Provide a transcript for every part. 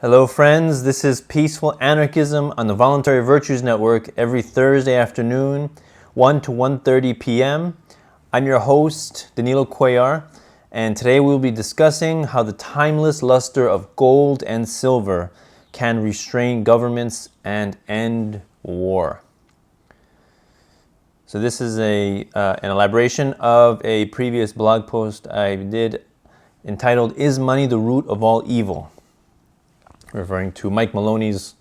Hello friends, this is Peaceful Anarchism on the Voluntary Virtues Network every Thursday afternoon, 1 to 1:30 p.m. I'm your host, Danilo Cuellar, and today we'll be discussing how the timeless luster of gold and silver can restrain governments and end war. So this is an elaboration of a previous blog post I did entitled, "Is Money the Root of All Evil?" referring to Mike Maloney's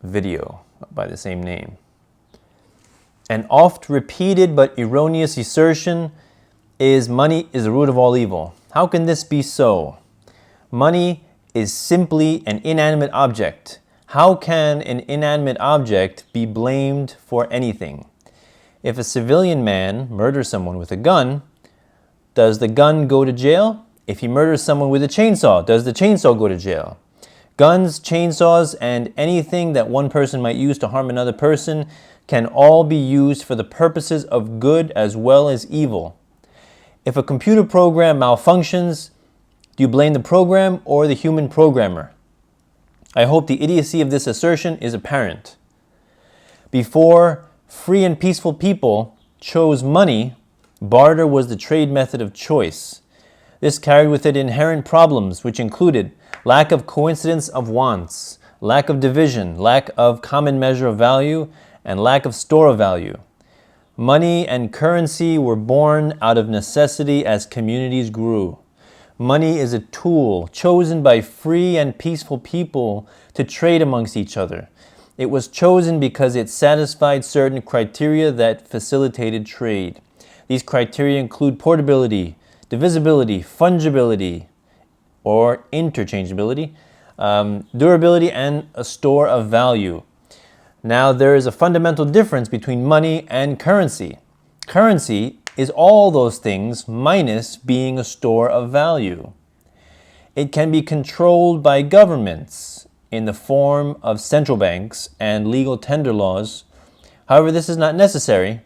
video by the same name. An oft repeated but erroneous assertion is money is the root of all evil. How can this be so? Money is simply an inanimate object. How can an inanimate object be blamed for anything? If a civilian man murders someone with a gun, does the gun go to jail? If he murders someone with a chainsaw, does the chainsaw go to jail? Guns, chainsaws, and anything that one person might use to harm another person can all be used for the purposes of good as well as evil. If a computer program malfunctions, do you blame the program or the human programmer? I hope the idiocy of this assertion is apparent. Before free and peaceful people chose money, barter was the trade method of choice. This carried with it inherent problems, which included lack of coincidence of wants, lack of division, lack of common measure of value, and lack of store of value. Money and currency were born out of necessity as communities grew. Money is a tool chosen by free and peaceful people to trade amongst each other. It was chosen because it satisfied certain criteria that facilitated trade. These criteria include portability, divisibility, fungibility, or interchangeability, durability, and a store of value. Now, there is a fundamental difference between money and currency. Currency is all those things minus being a store of value. It can be controlled by governments in the form of central banks and legal tender laws. However, this is not necessary.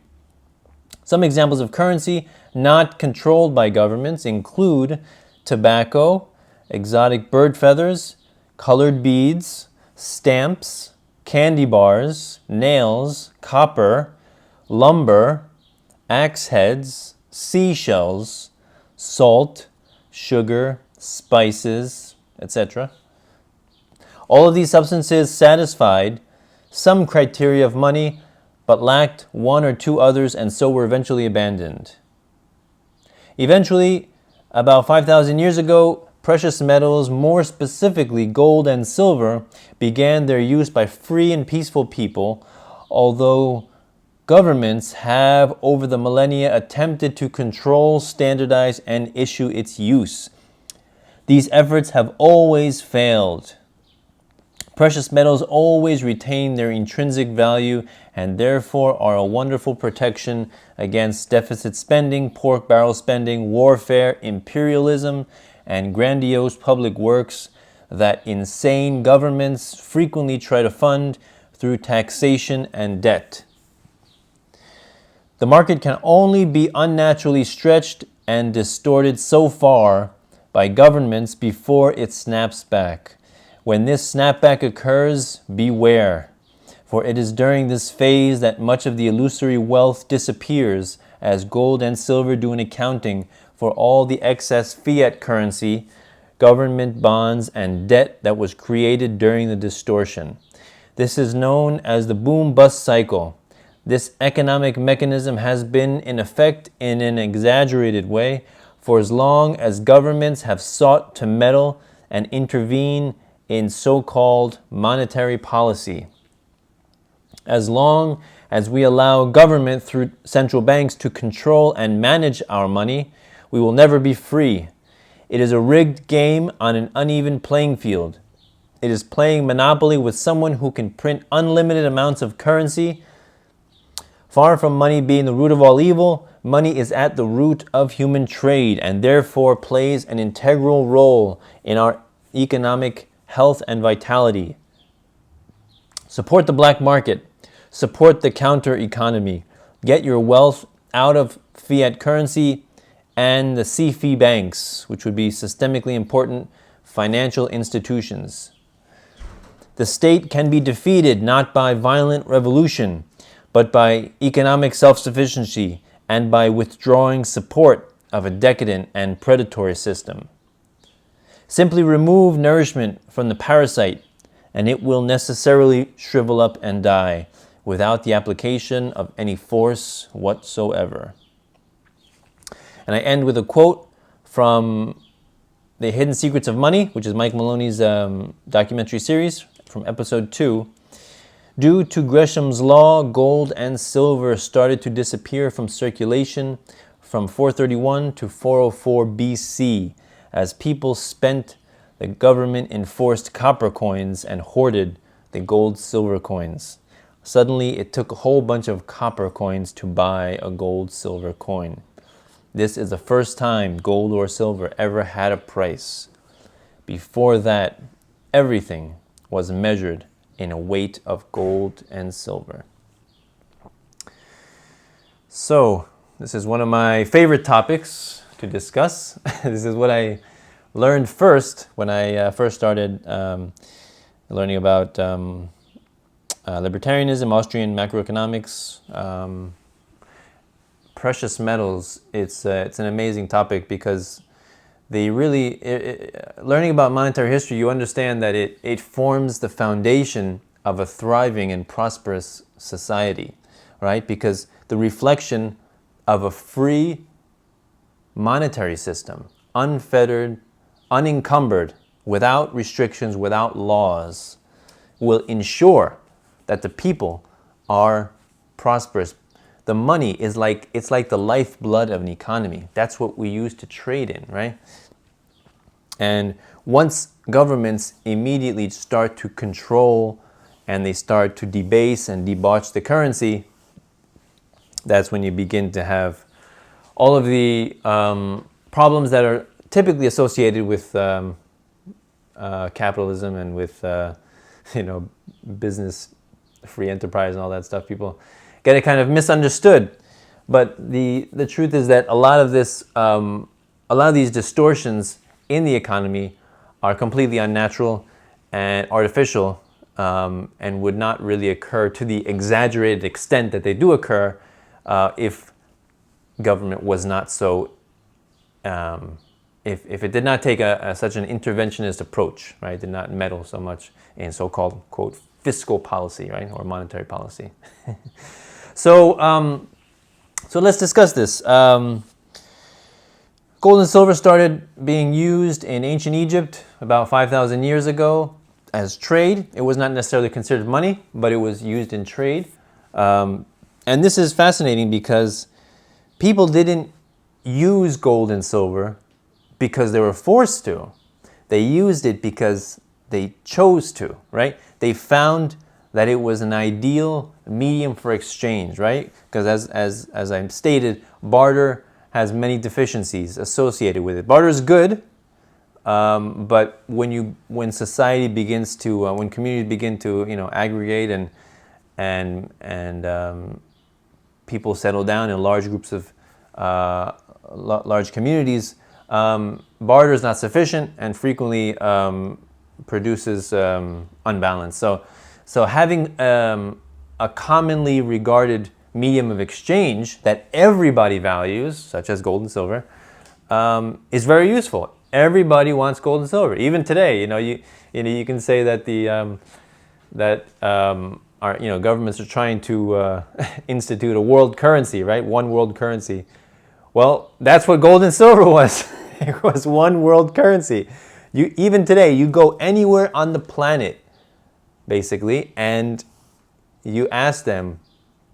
Some examples of currency not controlled by governments include tobacco, exotic bird feathers, colored beads, stamps, candy bars, nails, copper, lumber, axe heads, seashells, salt, sugar, spices, etc. All of these substances satisfied some criteria of money, but lacked one or two others, and so were eventually abandoned. Eventually, about 5,000 years ago, precious metals, more specifically gold and silver, began their use by free and peaceful people, although governments have over the millennia attempted to control, standardize, and issue its use. These efforts have always failed. Precious metals always retain their intrinsic value and therefore are a wonderful protection against deficit spending, pork barrel spending, warfare, imperialism, and grandiose public works that insane governments frequently try to fund through taxation and debt. The market can only be unnaturally stretched and distorted so far by governments before it snaps back. When this snapback occurs, beware, for it is during this phase that much of the illusory wealth disappears, as gold and silver do in accounting for all the excess fiat currency, government bonds, and debt that was created during the distortion. This is known as the boom-bust cycle. This economic mechanism has been in effect in an exaggerated way for as long as governments have sought to meddle and intervene in so-called monetary policy. As long as we allow government through central banks to control and manage our money, we will never be free. It is a rigged game on an uneven playing field. It is playing Monopoly with someone who can print unlimited amounts of currency. Far from money being the root of all evil, money is at the root of human trade and therefore plays an integral role in our economic health and vitality. Support the black market. Support the counter economy. Get your wealth out of fiat currency and the CFI banks, which would be systemically important financial institutions. The state can be defeated not by violent revolution, but by economic self-sufficiency and by withdrawing support of a decadent and predatory system. Simply remove nourishment from the parasite, and it will necessarily shrivel up and die without the application of any force whatsoever. And I end with a quote from The Hidden Secrets of Money, which is Mike Maloney's documentary series from episode 2. Due to Gresham's law, gold and silver started to disappear from circulation from 431 to 404 BC as people spent the government-enforced copper coins and hoarded the gold-silver coins. Suddenly, it took a whole bunch of copper coins to buy a gold-silver coin. This is the first time gold or silver ever had a price. Before that, everything was measured in a weight of gold and silver. So, this is one of my favorite topics to discuss. This is what I learned first when I first started learning about libertarianism, Austrian macroeconomics, precious metals. It's an amazing topic because they really, learning about monetary history, you understand that it forms the foundation of a thriving and prosperous society, right? Because the reflection of a free monetary system, unfettered, unencumbered, without restrictions, without laws, will ensure that the people are prosperous. The money is it's like the lifeblood of an economy. That's what we use to trade in, right? And once governments immediately start to control and they start to debase and debauch the currency, that's when you begin to have all of the problems that are typically associated with capitalism and with business, free enterprise and all that stuff. People get it kind of misunderstood, but the truth is that a lot of these distortions in the economy are completely unnatural and artificial, and would not really occur to the exaggerated extent that they do occur if government was not so, if it did not take such an interventionist approach, right? Did not meddle so much in so-called, quote, fiscal policy, right, or monetary policy. So let's discuss this. Gold and silver started being used in ancient Egypt about 5,000 years ago as trade. It was not necessarily considered money, but it was used in trade. And this is fascinating because people didn't use gold and silver because they were forced to. They used it because they chose to, right? They found that it was an ideal medium for exchange, right? Because as I stated, barter has many deficiencies associated with it. Barter is good, but when society begins to, when communities begin to, aggregate and people settle down in large groups of large communities, barter is not sufficient and frequently produces unbalance. So having a commonly regarded medium of exchange that everybody values, such as gold and silver, is very useful. Everybody wants gold and silver. Even today, you can say that our governments are trying to institute a world currency, right? One world currency. Well, that's what gold and silver was. It was one world currency. Even today, you go anywhere on the planet, basically, and you ask them,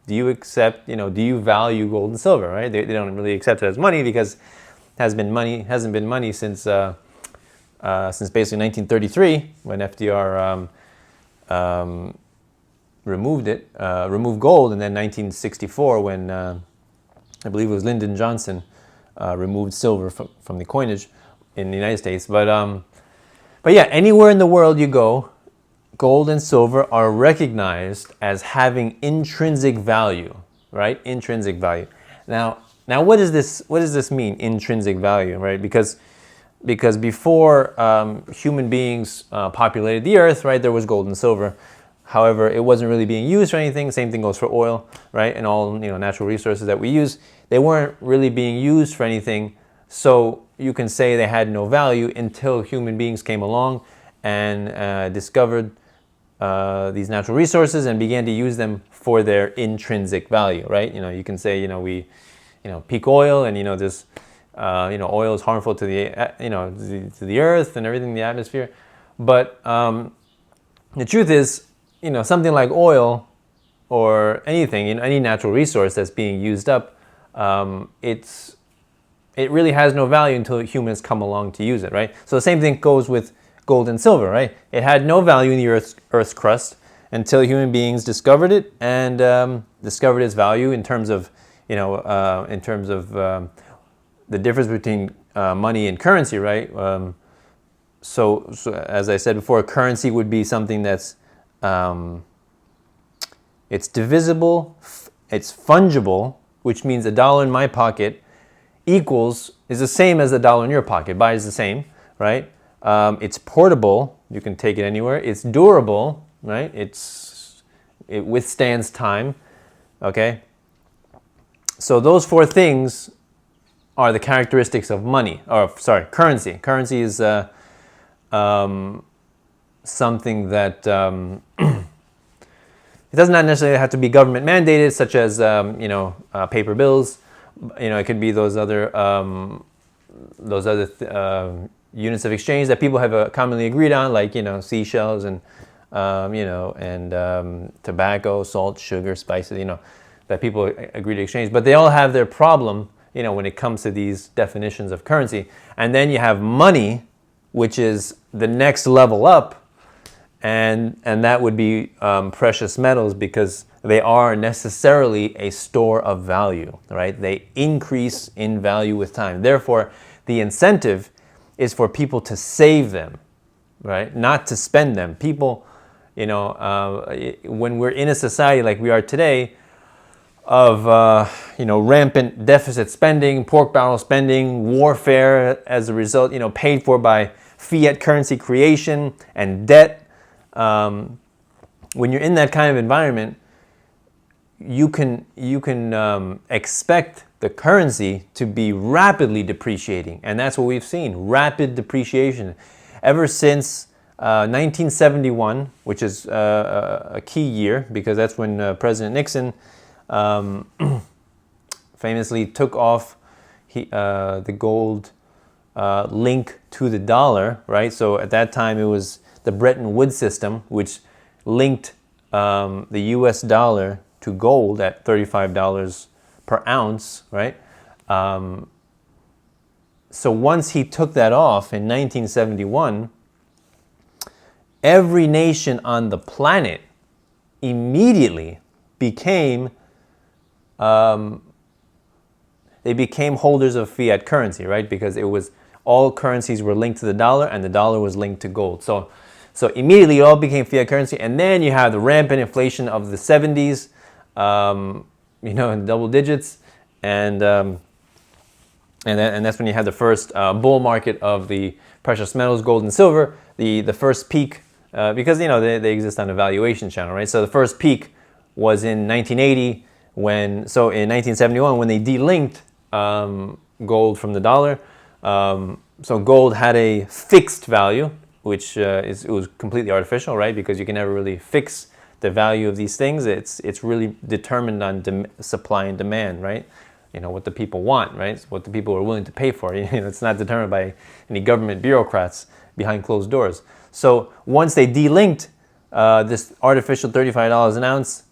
do you accept, do you value gold and silver, right? They don't really accept it as money because it hasn't been money since basically 1933 when FDR removed gold, and then 1964 when I believe it was Lyndon Johnson removed silver from the coinage in the United States. But yeah, anywhere in the world you go, gold and silver are recognized as having intrinsic value, right? Intrinsic value. Now what does this mean, intrinsic value, right? Because because before human beings populated the earth, right, there was gold and silver. However, it wasn't really being used for anything. Same thing goes for oil, right, and all natural resources that we use. They weren't really being used for anything, so you can say they had no value until human beings came along and discovered these natural resources and began to use them for their intrinsic value, right? You can say, we, peak oil, and this, oil is harmful to the earth and everything in the atmosphere. But the truth is, something like oil or anything, any natural resource that's being used up, it really has no value until humans come along to use it, right? So the same thing goes with gold and silver, right? It had no value in the Earth's crust until human beings discovered it and discovered its value in terms of, the difference between money and currency, right? So as I said before, currency would be something that's it's divisible, it's fungible, which means $1 in my pocket is the same as $1 in your pocket. Buy is the same, right? It's portable. You can take it anywhere. It's durable, right? It withstands time, okay? So those four things are the characteristics of money, currency. Currency is something that it does not necessarily have to be government mandated, such as paper bills. It could be those other units of exchange that people have commonly agreed on, like seashells and tobacco, salt, sugar, spices. That people agree to exchange, but they all have their problem. When it comes to these definitions of currency, and then you have money, which is the next level up. And that would be precious metals, because they are necessarily a store of value, right? They increase in value with time. Therefore, the incentive is for people to save them, right? Not to spend them. People, when we're in a society like we are today of, rampant deficit spending, pork barrel spending, warfare as a result, paid for by fiat currency creation and debt, when you're in that kind of environment, you can expect the currency to be rapidly depreciating, and that's what we've seen: rapid depreciation ever since 1971, which is a key year, because that's when President Nixon famously took off the gold link to the dollar, right? So at that time it was the Bretton Woods system, which linked the US dollar to gold at $35 per ounce, right? So once he took that off in 1971, every nation on the planet immediately became holders of fiat currency, right? Because it was all currencies were linked to the dollar, and the dollar was linked to gold. So immediately it all became fiat currency, and then you have the rampant inflation of the 70s, in double digits, and that's when you had the first bull market of the precious metals, gold and silver, the first peak, because they exist on a valuation channel, right? So the first peak was in 1980, in 1971 when they delinked gold from the dollar. So gold had a fixed value, which it was completely artificial, right? Because you can never really fix the value of these things. It's really determined on supply and demand, right? What the people want, right? It's what the people are willing to pay for. It's not determined by any government bureaucrats behind closed doors. So once they delinked this artificial $35 an ounce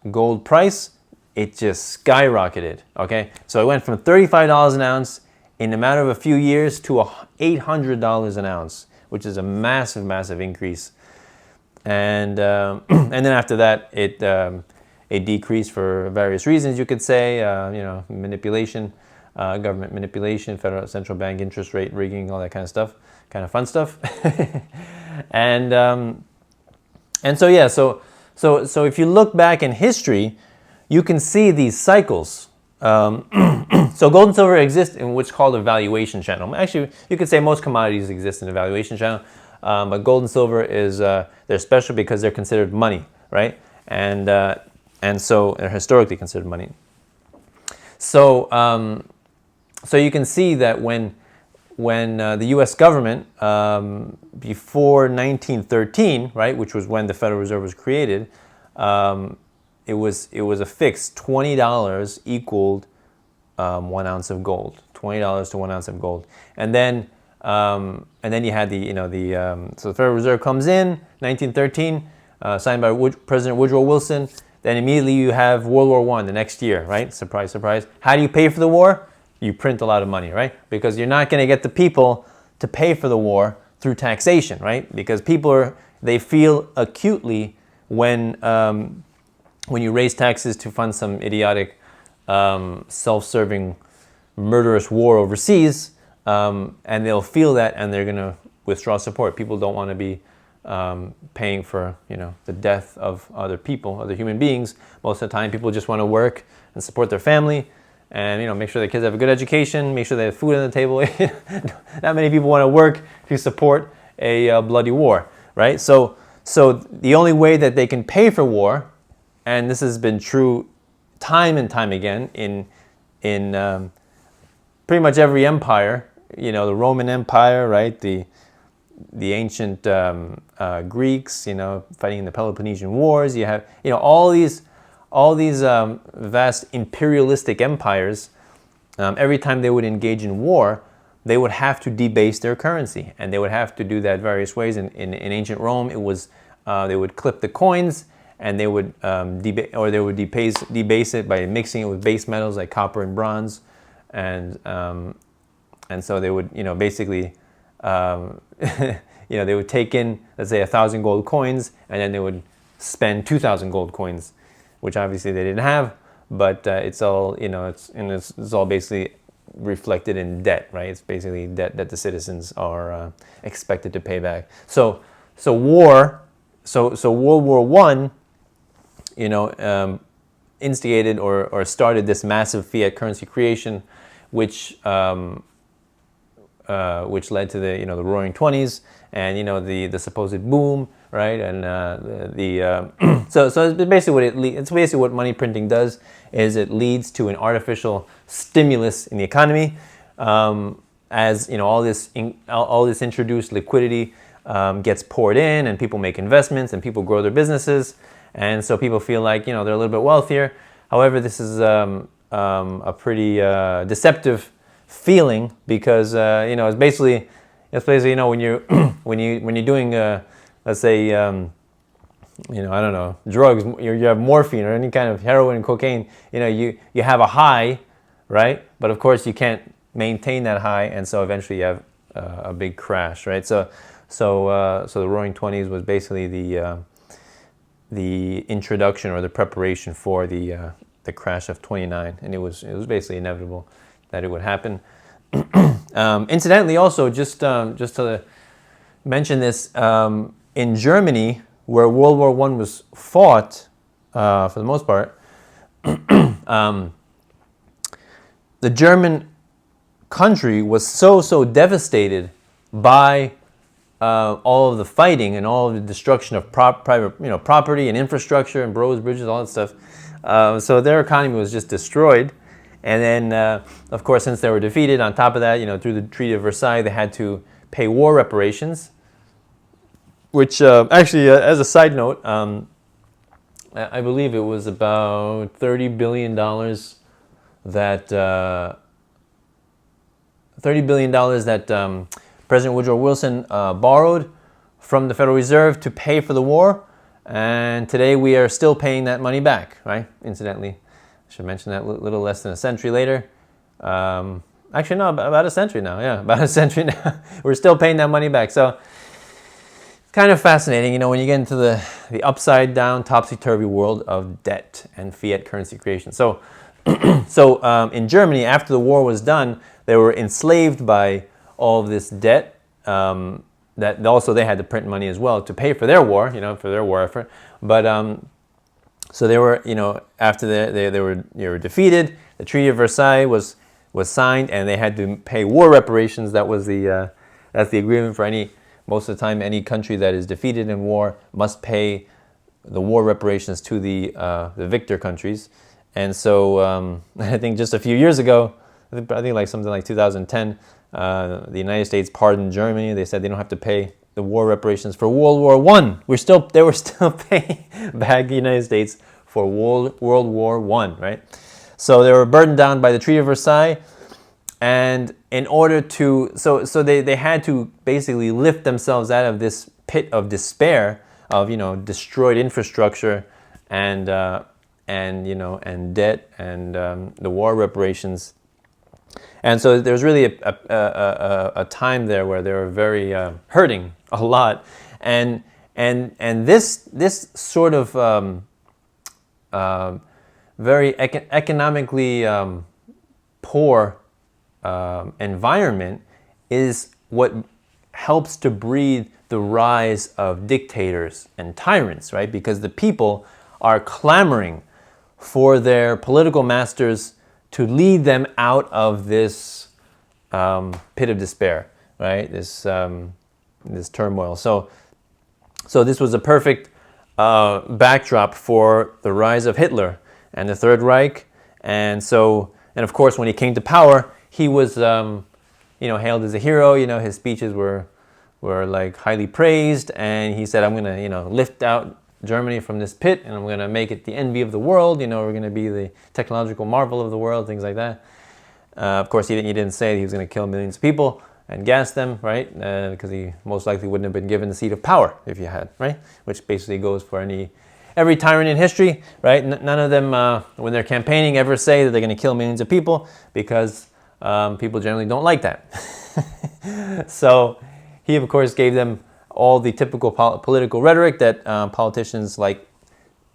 gold price, it just skyrocketed, okay? So it went from $35 an ounce in a matter of a few years to $800 an ounce, which is a massive, massive increase. And then after that, it decreased for various reasons, you could say, manipulation, government manipulation, federal central bank interest rate rigging, all that kind of stuff, kind of fun stuff. and so if you look back in history, you can see these cycles So gold and silver exist in what's called a valuation channel. Actually, you could say most commodities exist in a valuation channel, but gold and silver is they're special because they're considered money, right? And so they're historically considered money. So so you can see that when the U.S. government before 1913, right, which was when the Federal Reserve was created, it was a fixed $20 equaled 1 ounce of gold. $20 to 1 ounce of gold, and then you had so the Federal Reserve comes in 1913, signed by President Woodrow Wilson. Then immediately you have World War I the next year, right? Surprise, surprise. How do you pay for the war? You print a lot of money, right? Because you're not going to get the people to pay for the war through taxation, right? Because they feel acutely when you raise taxes to fund some idiotic, self-serving, murderous war overseas, and they'll feel that, and they're going to withdraw support. People don't want to be paying for the death of other people, other human beings. Most of the time, people just want to work and support their family, and make sure their kids have a good education, make sure they have food on the table. Not many people want to work to support a bloody war, right? So the only way that they can pay for war, and this has been true time and time again in pretty much every empire, the Roman Empire, right? The ancient Greeks, fighting in the Peloponnesian Wars. You have, all these vast imperialistic empires. Every time they would engage in war, they would have to debase their currency, and they would have to do that various ways. In ancient Rome, it was they would clip the coins, and they would debase it by mixing it with base metals like copper and bronze, and so they would basically. They would take in, let's say, 1,000 gold coins, and then they would spend 2,000 gold coins, which obviously they didn't have. But it's all, it's all basically reflected in debt, right? It's basically debt that the citizens are expected to pay back. So World War I, instigated or started this massive fiat currency creation, which led to the the Roaring '20s and the supposed boom, right? And so it's basically what money printing does is it leads to an artificial stimulus in the economy, as all this introduced liquidity gets poured in, and people make investments and people grow their businesses, and so people feel like they're a little bit wealthier. However, this is a pretty deceptive feeling, because it's basically when you're when you're doing let's say I don't know, drugs, you have morphine or any kind of heroin and cocaine, you have a high, right? But of course you can't maintain that high, and so eventually you have a big crash, right? So the Roaring '20s was basically the introduction or the preparation for the crash of '29, and it was basically inevitable that it would happen. Incidentally, also, just to mention this, in Germany, where World War I was fought, for the most part, the German country was so devastated by all of the fighting and all of the destruction of private property and infrastructure and roads, bridges, all that stuff. So their economy was just destroyed. And then, of course, since they were defeated, on top of that, through the Treaty of Versailles, they had to pay war reparations, which actually, as a side note, I believe it was about $30 billion that President Woodrow Wilson borrowed from the Federal Reserve to pay for the war, and today we are still paying that money back, right? Incidentally. Should mention that a little less than a century later. Actually, no, about a century now. Yeah, about a century now. We're still paying that money back. So it's kind of fascinating, when you get into the upside down, topsy-turvy world of debt and fiat currency creation. So in Germany, after the war was done, they were enslaved by all of this debt. That also they had to print money as well to pay for their war, for their war effort. But So they were, after they were defeated. The Treaty of Versailles was signed, and they had to pay war reparations. That's the agreement for most of the time, any country that is defeated in war must pay the war reparations to the victor countries. And so I think just a few years ago, I think like something like 2010, the United States pardoned Germany. They said they don't have to pay the war reparations for World War I. They were still paying back the United States for World War I, right? So they were burdened down by the Treaty of Versailles, and in order to, so they had to basically lift themselves out of this pit of despair of destroyed infrastructure and debt and the war reparations. And so there was really a time there where they were very hurting a lot, and this sort of very economically poor environment is what helps to breed the rise of dictators and tyrants, right? Because the people are clamoring for their political masters to lead them out of this pit of despair, right? This turmoil. So this was a perfect backdrop for the rise of Hitler and the Third Reich. And of course, when he came to power, he was hailed as a hero. His speeches were like highly praised, and he said, "I'm going to lift out Germany from this pit, and I'm going to make it the envy of the world. We're going to be the technological marvel of the world," things like that. Of course, he didn't say he was going to kill millions of people and gas them, right? Because he most likely wouldn't have been given the seat of power if he had, right? Which basically goes for every tyrant in history, right? None of them, when they're campaigning, ever say that they're going to kill millions of people, because people generally don't like that. So he, of course, gave them all the typical political rhetoric that politicians know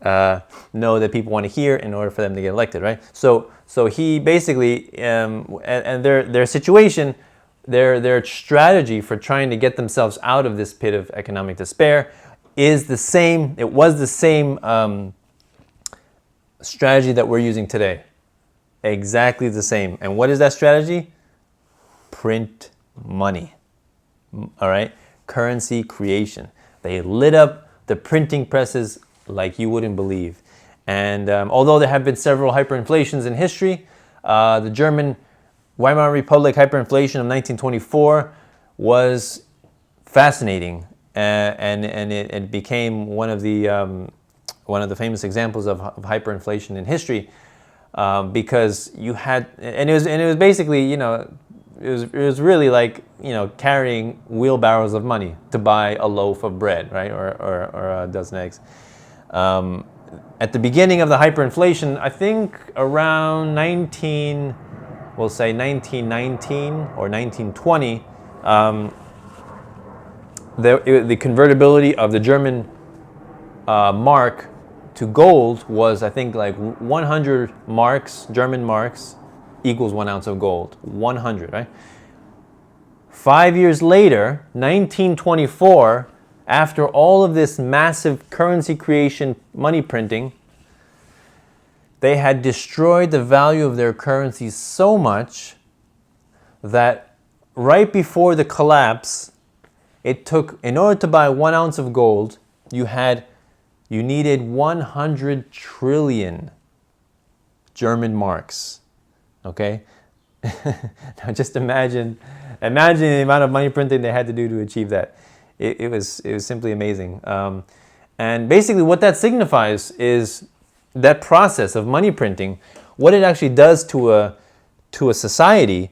that people want to hear in order for them to get elected, right? So he basically, and their situation, their strategy for trying to get themselves out of this pit of economic despair is the same. It was the same strategy that we're using today. Exactly the same. And what is that strategy? Print money. All right? Currency creation. They lit up the printing presses like you wouldn't believe. And although there have been several hyperinflations in history, the German Weimar Republic hyperinflation of 1924 was fascinating, and it became one of the famous examples of hyperinflation in history, because you had, and it was basically, it was really like, carrying wheelbarrows of money to buy a loaf of bread, right, or a dozen eggs. At the beginning of the hyperinflation, I think around 1919 or 1920, the convertibility of the German mark to gold was, I think, like 100 marks, German marks, equals 1 ounce of gold. 100, right? 5 years later, 1924, after all of this massive currency creation, money printing, they had destroyed the value of their currency so much that right before the collapse, it took, in order to buy 1 ounce of gold, you needed 100 trillion German marks. Okay? Now just imagine the amount of money printing they had to do to achieve that. It was simply amazing. And basically what that signifies is that process of money printing, what it actually does to a society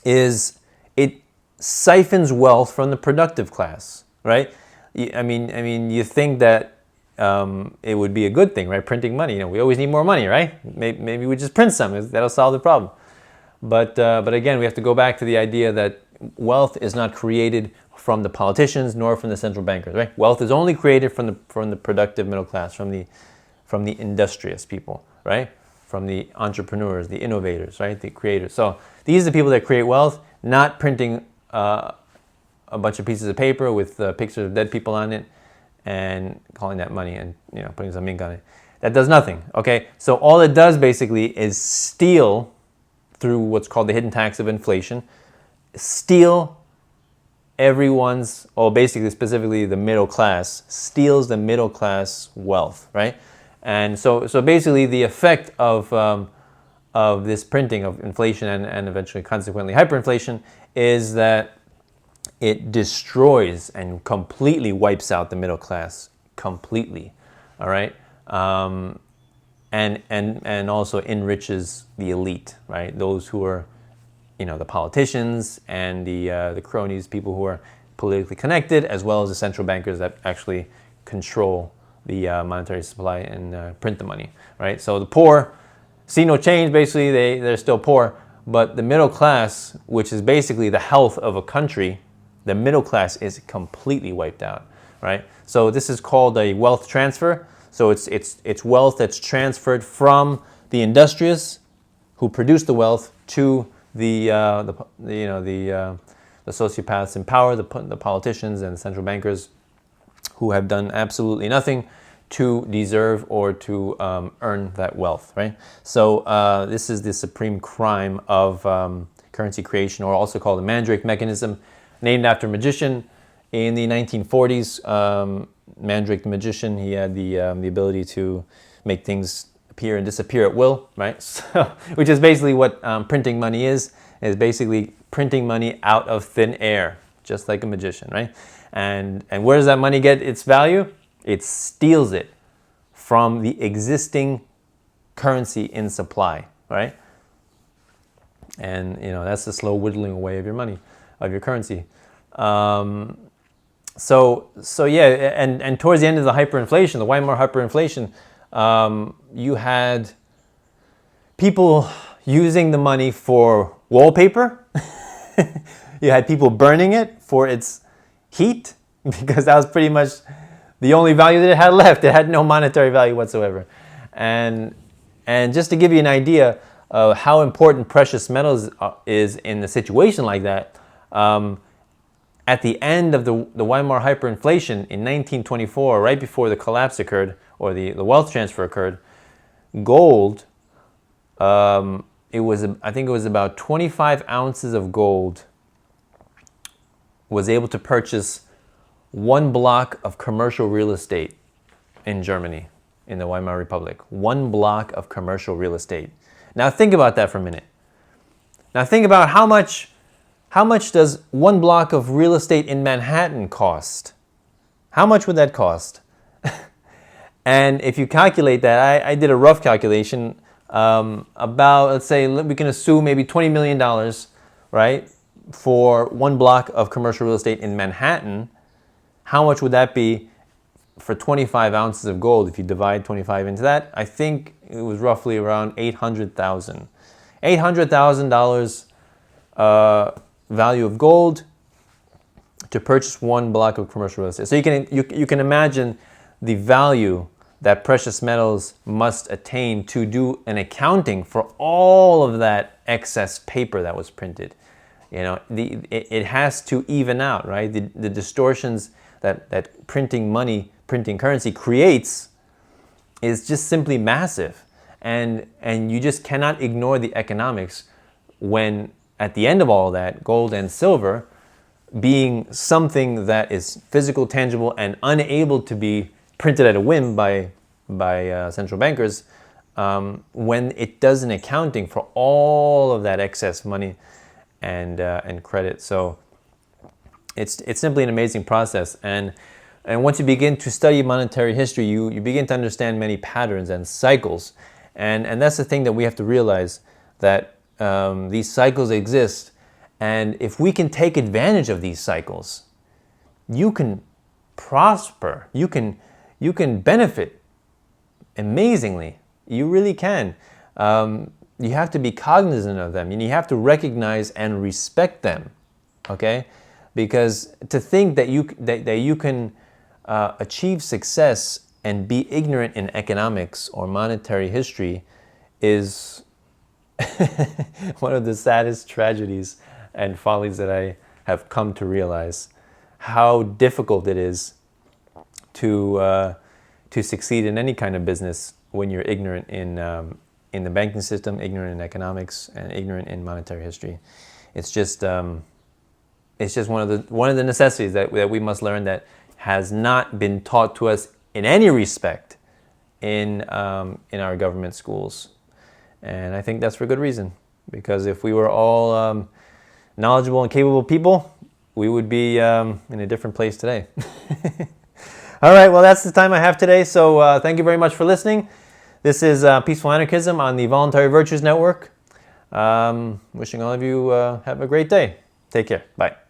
is it siphons wealth from the productive class, right? I mean, you think that it would be a good thing, right? Printing money, we always need more money, right? Maybe we just print some, that'll solve the problem. But again, we have to go back to the idea that wealth is not created from the politicians nor from the central bankers, right? Wealth is only created from the productive middle class, from the industrious people, right? From the entrepreneurs, the innovators, right? The creators. So these are the people that create wealth, not printing a bunch of pieces of paper with pictures of dead people on it and calling that money and putting some ink on it. That does nothing, okay? So all it does basically is steal, through what's called the hidden tax of inflation, steal everyone's, or basically specifically the middle class, steals the middle class wealth, right? And so basically the effect of this printing of inflation and eventually consequently hyperinflation is that it destroys and completely wipes out the middle class completely, all right? And also enriches the elite, right? Those who are, the politicians and the cronies, people who are politically connected, as well as the central bankers that actually control the monetary supply and print the money, right? So the poor see no change. Basically, they're still poor, but the middle class, which is basically the health of a country, the middle class is completely wiped out, right? So this is called a wealth transfer. So it's wealth that's transferred from the industrious who produce the wealth to the sociopaths in power, the politicians and central bankers who have done absolutely nothing to deserve or to earn that wealth, right? So this is the supreme crime of currency creation, or also called the Mandrake mechanism, named after a magician in the 1940s. Mandrake the magician, he had the ability to make things appear and disappear at will, right? So, which is basically what printing money is basically printing money out of thin air, just like a magician, right? And where does that money get its value? It steals it from the existing currency in supply, right? And that's the slow whittling away of your money, of your currency. So yeah, and towards the end of the hyperinflation, the Weimar hyperinflation, you had people using the money for wallpaper. You had people burning it for its heat, because that was pretty much the only value that it had left. It had no monetary value whatsoever. And just to give you an idea of how important precious metals is in a situation like that, at the end of the Weimar hyperinflation in 1924, right before the collapse occurred, or the wealth transfer occurred, gold, I think it was about 25 ounces of gold was able to purchase one block of commercial real estate in Germany, in the Weimar Republic. One block of commercial real estate. Now think about that for a minute. Now think about how much does one block of real estate in Manhattan cost? How much would that cost? And if you calculate that, I did a rough calculation, about, let's say, we can assume maybe $20 million, right, for one block of commercial real estate in Manhattan. How much would that be for 25 ounces of gold? If you divide 25 into that, I think it was roughly around $800,000. $800,000 value of gold to purchase one block of commercial real estate. So you can imagine the value that precious metals must attain to do an accounting for all of that excess paper that was printed. It has to even out, right? The distortions that printing currency creates is just simply massive. And you just cannot ignore the economics when, at the end of all that, gold and silver being something that is physical, tangible, and unable to be printed at a whim by central bankers, when it does an accounting for all of that excess money and credit. So it's simply an amazing process. And once you begin to study monetary history, you begin to understand many patterns and cycles. And that's the thing that we have to realize, that these cycles exist. And if we can take advantage of these cycles, you can prosper. You can benefit amazingly. You really can. You have to be cognizant of them, and you have to recognize and respect them. Okay, because to think that you can achieve success and be ignorant in economics or monetary history is one of the saddest tragedies and follies that I have come to realize. How difficult it is to succeed in any kind of business when you're ignorant in the banking system, ignorant in economics, and ignorant in monetary history. It's just one of the necessities that we must learn that has not been taught to us in any respect in our government schools, and I think that's for good reason. Because if we were all knowledgeable and capable people, we would be in a different place today. All right, well, that's the time I have today. So thank you very much for listening. This is Peaceful Anarchism on the Voluntary Virtues Network. Wishing all of you have a great day. Take care. Bye.